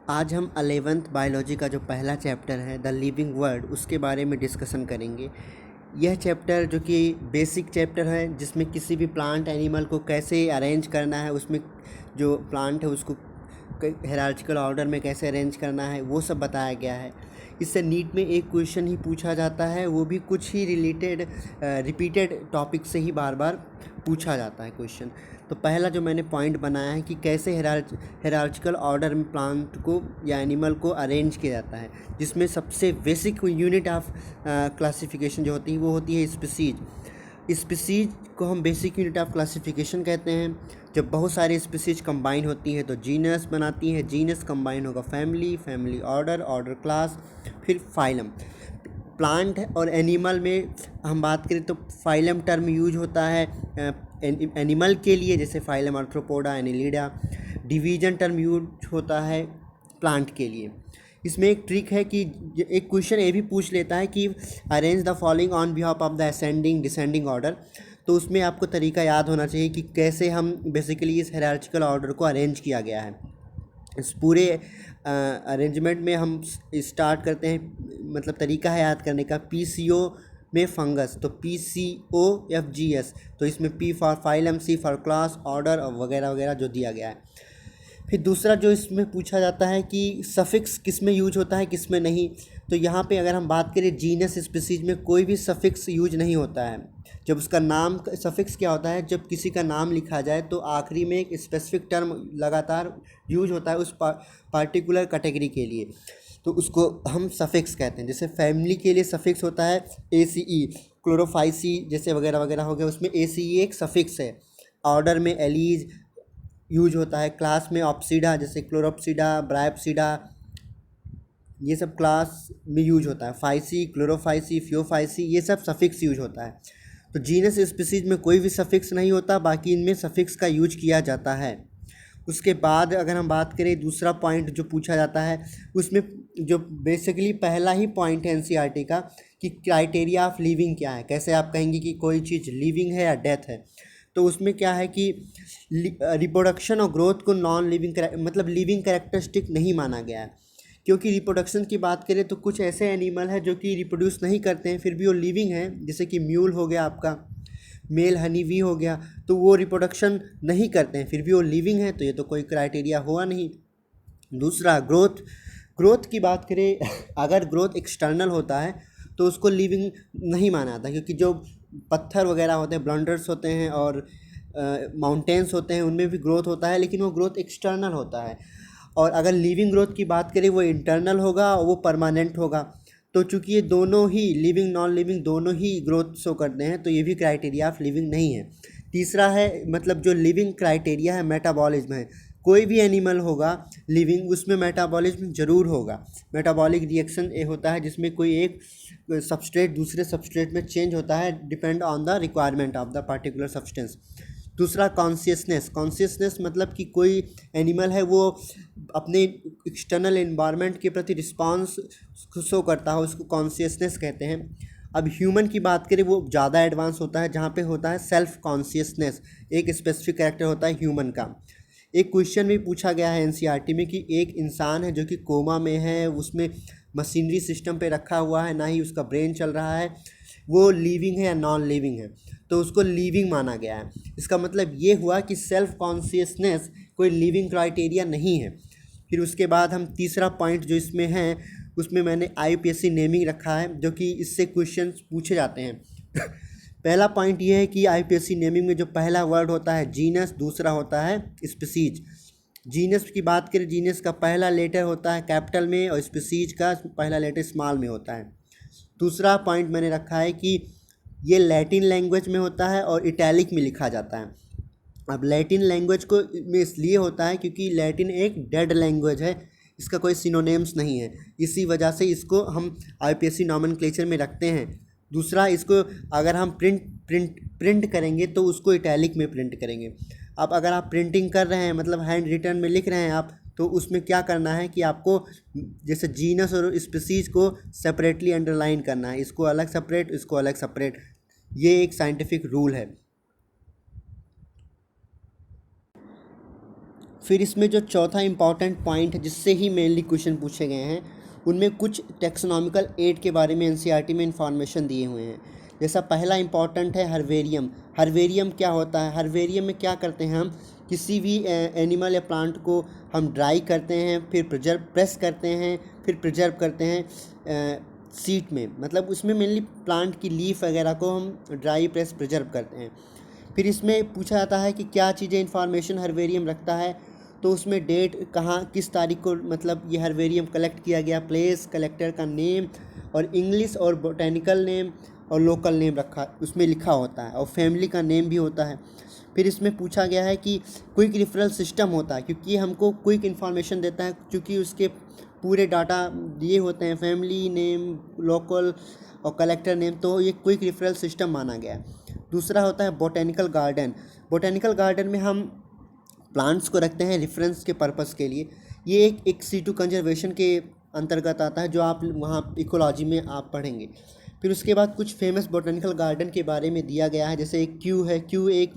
आज हम 11th biology का जो पहला चैप्टर है द लिविंग वर्ल्ड उसके बारे में डिस्कशन करेंगे। यह चैप्टर जो कि बेसिक चैप्टर है जिसमें किसी भी प्लांट एनिमल को कैसे अरेंज करना है, उसमें जो प्लांट है उसको हायरार्चिकल ऑर्डर में कैसे अरेंज करना है वो सब बताया गया है। इससे नीट में एक क्वेश्चन ही पूछा जाता है, वो भी कुछ ही रिपीटेड टॉपिक से ही बार बार पूछा जाता है क्वेश्चन। तो पहला जो मैंने पॉइंट बनाया है कि कैसे हायरार्चिकल ऑर्डर में प्लांट को या एनिमल को अरेंज किया जाता है, जिसमें सबसे बेसिक यूनिट ऑफ क्लासिफिकेशन जो होती है वो होती है स्पीसीज। स्पीसीज को हम बेसिक यूनिट ऑफ क्लासिफिकेशन कहते हैं। जब बहुत सारी स्पीसीज कंबाइन होती हैं तो जीनस बनाती है, जीनस कंबाइन होगा family, family order, order class, फिर फाइलम। प्लांट और एनिमल में हम बात करें तो फाइलम टर्म यूज होता है एनिमल के लिए, जैसे phylum arthropoda, Annelida. Division term use होता है प्लांट के लिए। इसमें एक ट्रिक है कि एक क्वेश्चन ये भी पूछ लेता है कि arrange the following on behalf of the ascending descending order. तो उसमें आपको तरीका याद होना चाहिए कि कैसे हम बेसिकली इस हायरार्चिकल ऑर्डर को अरेंज किया गया है। इस पूरे अरेंजमेंट में हम स्टार्ट करते हैं, मतलब तरीका है याद करने का, PCO में फंगस, तो PCOFGS। तो इसमें P for phylum, C for class, order और वगैरह वगैरह जो दिया गया है। फिर दूसरा जो इसमें पूछा जाता है कि सफिक्स किस में यूज होता है किस में नहीं। तो यहाँ पे अगर हम बात करें जीनस स्पीसीज में कोई भी सफिक्स यूज नहीं होता है। जब उसका नाम, सफिक्स क्या होता है, जब किसी का नाम लिखा जाए तो आखिरी में एक स्पेसिफिक टर्म लगातार यूज होता है उस पार्टिकुलर कैटेगरी के लिए, तो उसको हम सफिक्स कहते हैं। जैसे फैमिली के लिए सफिक्स होता है ACE, क्लोरोफाइसी जैसे वगैरह वगैरह हो गया, उसमें ACE एक सफिक्स है। ऑर्डर में एलीज यूज होता है। क्लास में ऑप्सीडा जैसे क्लोरोप्सीडा, ब्रायोप्सीडा, ये सब क्लास में यूज होता है। फाइसी, क्लोरोफाइसी, फ्योफाइसी, ये सब सफिक्स यूज होता है। तो जीनस स्पीसीज में कोई भी सफिक्स नहीं होता, बाकी इनमें सफिक्स का यूज किया जाता है। उसके बाद अगर हम बात करें दूसरा पॉइंट जो पूछा जाता है, उसमें जो बेसिकली पहला ही पॉइंट है NCERT का कि क्राइटेरिया ऑफ लिविंग क्या है, कैसे आप कहेंगे कि कोई चीज़ लिविंग है या डेथ है। तो उसमें क्या है कि रिप्रोडक्शन और ग्रोथ को नॉन लिविंग मतलब लिविंग कैरेक्टरिस्टिक नहीं माना गया है। क्योंकि रिप्रोडक्शन की बात करें तो कुछ ऐसे एनिमल हैं जो कि रिप्रोड्यूस नहीं करते हैं फिर भी वो लिविंग हैं, जैसे कि म्यूल हो गया आपका, मेल हनी वी हो गया, तो वो रिप्रोडक्शन नहीं करते हैं फिर भी वो लिविंग है, तो ये तो कोई क्राइटेरिया हुआ नहीं। दूसरा ग्रोथ, ग्रोथ की बात करें अगर ग्रोथ एक्सटर्नल होता है तो उसको लिविंग नहीं माना जाता, क्योंकि जो पत्थर वगैरह होते हैं, ब्लंडर्स होते हैं और माउंटेन्स होते हैं, उनमें भी ग्रोथ होता है, लेकिन वो ग्रोथ एक्सटर्नल होता है। और अगर लिविंग ग्रोथ की बात करें वो इंटरनल होगा और वो परमानेंट होगा। तो चूंकि ये दोनों ही लिविंग नॉन लिविंग दोनों ही ग्रोथ शो करते हैं, तो ये भी क्राइटेरिया ऑफ लिविंग नहीं है। तीसरा है, मतलब जो लिविंग क्राइटेरिया है मेटाबॉलिज्म है। कोई भी एनिमल होगा लिविंग, उसमें मेटाबॉलिज्म जरूर होगा। मेटाबॉलिक रिएक्शन ये होता है जिसमें कोई एक सबस्ट्रेट दूसरे सबस्ट्रेट में चेंज होता है depend on the requirement of the particular substance. दूसरा कॉन्शियसनेस, कॉन्शियसनेस मतलब कि कोई एनिमल है वो अपने एक्सटर्नल एनवायरनमेंट के प्रति रिस्पांस शो करता है, उसको कॉन्शियसनेस कहते हैं। अब ह्यूमन की बात करें वो ज़्यादा एडवांस होता है, जहाँ पे होता है सेल्फ कॉन्शियसनेस, एक स्पेसिफिक कैरेक्टर होता है ह्यूमन का। एक क्वेश्चन भी पूछा गया है NCERT में कि एक इंसान है जो कि कोमा में है, उसमें मशीनरी सिस्टम पे रखा हुआ है, ना ही उसका ब्रेन चल रहा है, वो लिविंग है या नॉन लिविंग है, तो उसको लिविंग माना गया है। इसका मतलब ये हुआ कि सेल्फ कॉन्शियसनेस कोई लिविंग क्राइटेरिया नहीं है। फिर उसके बाद हम तीसरा पॉइंट जो इसमें है उसमें मैंने IUPAC नेमिंग रखा है, जो कि इससे क्वेश्चन पूछे जाते हैं। पहला पॉइंट ये है कि IUPAC नेमिंग में जो पहला वर्ड होता है जीनस, दूसरा होता है स्पीसीज। जीनस की बात करें, जीनस का पहला लेटर होता है कैपिटल में और स्पीसीज का पहला लेटर स्मॉल में होता है। दूसरा पॉइंट मैंने रखा है कि ये लैटिन लैंग्वेज में होता है और इटैलिक में लिखा जाता है। अब लैटिन लैंग्वेज को में इसलिए होता है क्योंकि लैटिन एक डेड लैंग्वेज है, इसका कोई सिनोनेम्स नहीं है, इसी वजह से इसको हम IUPAC नॉमेनक्लेचर में रखते हैं। दूसरा, इसको अगर हम प्रिंट करेंगे तो उसको इटैलिक में प्रिंट करेंगे। अब अगर आप प्रिंटिंग कर रहे हैं, मतलब हैंड रिटन में लिख रहे हैं आप, तो उसमें क्या करना है कि आपको जैसे जीनस और स्पीसीज को सेपरेटली अंडरलाइन करना है, इसको अलग सेपरेट, इसको अलग सेपरेट, ये एक साइंटिफिक रूल है। फिर इसमें जो चौथा इम्पॉर्टेंट पॉइंट है जिससे ही मेनली क्वेश्चन पूछे गए हैं, उनमें कुछ टेक्सोनॉमिकल एड के बारे में एनसीईआरटी में इंफॉर्मेशन दिए हुए हैं। जैसा पहला इम्पॉर्टेंट है हर्बेरियम। हर्बेरियम क्या होता है? हर्बेरियम में क्या करते हैं हम, किसी भी एनिमल या प्लांट को हम ड्राई करते हैं, फिर प्रेस करते हैं, फिर प्रिजर्व करते हैं सीट में, मतलब उसमें मेनली प्लांट की लीफ वगैरह को हम ड्राई प्रेस प्रिजर्व करते हैं। फिर इसमें पूछा जाता है कि क्या चीज़ें इंफॉर्मेशन हर्बेरियम रखता है, तो उसमें डेट, कहाँ किस तारीख को मतलब ये हर्बेरियम कलेक्ट किया गया, प्लेस, कलेक्टर का नेम और इंग्लिश और बोटेनिकल नेम और लोकल नेम रखा उसमें लिखा होता है, और फैमिली का नेम भी होता है। फिर इसमें पूछा गया है कि क्विक रेफरल सिस्टम होता है, क्योंकि ये हमको क्विक इन्फॉर्मेशन देता है, क्योंकि उसके पूरे डाटा दिए होते हैं, फैमिली नेम, लोकल और कलेक्टर नेम, तो ये क्विक रेफरल सिस्टम माना गया है। दूसरा होता है बोटेनिकल गार्डन। बोटेनिकल गार्डन में हम प्लांट्स को रखते हैं रेफरेंस के पर्पस के लिए। ये एक सीटू कंजर्वेशन के अंतर्गत आता है, जो आप वहाँ इकोलॉजी में आप पढ़ेंगे। फिर उसके बाद कुछ फेमस बोटेनिकल गार्डन के बारे में दिया गया है, जैसे एक क्यू है। क्यू एक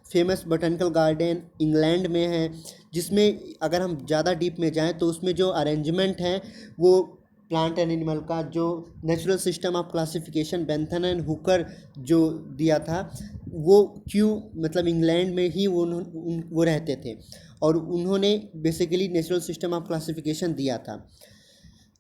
फेमस बोटेनिकल गार्डन इंग्लैंड में है, जिसमें अगर हम ज़्यादा डीप में जाएं तो उसमें जो अरेंजमेंट है वो प्लांट एंड एनिमल का जो natural system of classification Bentham and Hooker जो दिया था, वो क्यू मतलब इंग्लैंड में ही वो रहते थे, और उन्होंने basically natural system of classification दिया था।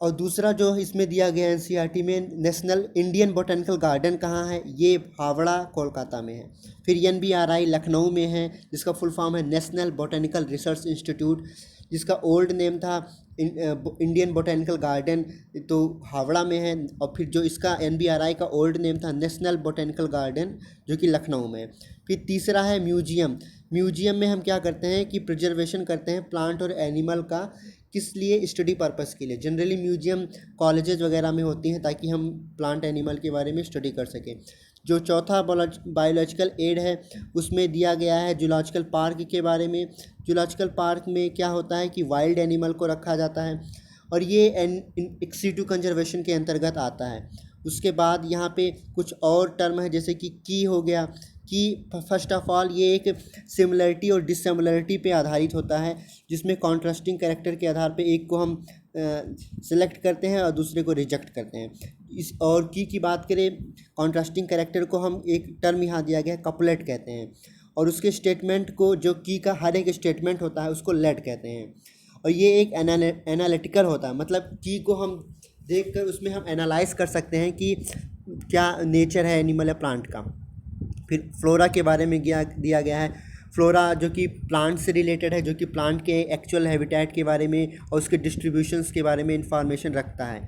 और दूसरा जो इसमें दिया गया है एनसीईआरटी में, नेशनल इंडियन बोटेनिकल गार्डन कहाँ है, ये हावड़ा कोलकाता में है। फिर एनबीआरआई लखनऊ में है, जिसका फुल फॉर्म है नेशनल बोटेनिकल रिसर्च इंस्टीट्यूट, जिसका ओल्ड नेम था इंडियन बोटेनिकल गार्डन, तो हावड़ा में है। और फिर जो इसका एनबीआरआई का ओल्ड नेम था नेशनल बोटेनिकल गार्डन, जो कि लखनऊ में है। फिर तीसरा है म्यूजियम। म्यूजियम में हम क्या करते हैं कि प्रिजर्वेशन करते हैं प्लांट और एनिमल का, किस लिए? स्टडी पर्पस के लिए। जनरली म्यूजियम कॉलेजेस वगैरह में होती हैं, ताकि हम प्लांट एनिमल के बारे में स्टडी कर सकें। जो चौथा बायोलॉजिकल एड है, उसमें दिया गया है जूलॉजिकल पार्क के बारे में। जूलॉजिकल पार्क में क्या होता है कि वाइल्ड एनिमल को रखा जाता है, और ये एक सीटू कंजर्वेशन के अंतर्गत आता है। उसके बाद यहाँ पे कुछ और टर्म है, जैसे कि की हो गया। कि फर्स्ट ऑफ ऑल ये एक सिमिलरिटी और डिससिमिलरिटी पे आधारित होता है, जिसमें कॉन्ट्रास्टिंग कैरेक्टर के आधार पे एक को हम सिलेक्ट करते हैं और दूसरे को रिजेक्ट करते हैं। इस और की बात करें, कॉन्ट्रास्टिंग कैरेक्टर को हम एक टर्म यहाँ दिया गया है कपलेट कहते हैं, और उसके स्टेटमेंट को, जो की का हर एक स्टेटमेंट होता है, उसको लेट कहते हैं। और ये एक एनालिटिकल होता है, मतलब की को हम देख कर उसमें हम एनालाइज कर सकते हैं कि क्या नेचर है एनिमल या प्लांट का। फिर फ्लोरा के बारे में दिया गया है। फ्लोरा जो कि प्लांट से रिलेटेड है, जो कि प्लांट के एक्चुअल हैबिटेट के बारे में और उसके डिस्ट्रीब्यूशंस के बारे में इंफॉर्मेशन रखता है।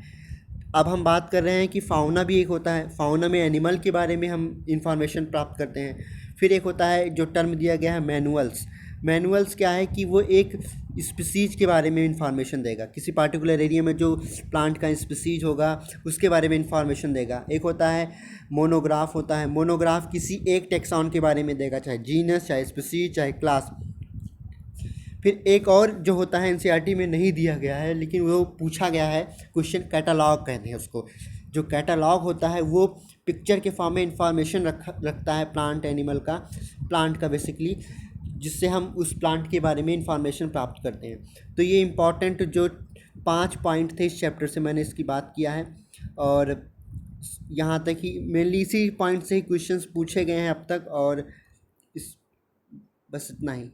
अब हम बात कर रहे हैं कि फाउना भी एक होता है। फाउना में एनिमल के बारे में हम इंफॉर्मेशन प्राप्त करते हैं। फिर एक होता है जो टर्म दिया गया है मैनुअल्स। मैनुअल्स क्या है कि वो एक स्पीसीज के बारे में इंफॉर्मेशन देगा, किसी पार्टिकुलर एरिया में जो प्लांट का स्पीसीज होगा उसके बारे में इंफॉर्मेशन देगा। एक होता है मोनोग्राफ होता है। मोनोग्राफ किसी एक टेक्सॉन के बारे में देगा, चाहे जीनस, चाहे स्पीसीज, चाहे क्लास। फिर एक और जो होता है एनसीईआरटी में नहीं दिया गया है, लेकिन वो पूछा गया है क्वेश्चन, कैटालॉग कहते हैं उसको। जो कैटालॉग होता है वो पिक्चर के फॉर्म में इंफॉर्मेशन रखता है प्लांट एनिमल का, प्लांट का बेसिकली, जिससे हम उस प्लांट के बारे में इंफॉर्मेशन प्राप्त करते हैं। तो ये इम्पॉर्टेंट जो 5 पॉइंट थे इस चैप्टर से मैंने इसकी बात किया है, और यहाँ तक ही मेनली इसी पॉइंट से ही क्वेश्चंस पूछे गए हैं अब तक, और इस बस इतना ही।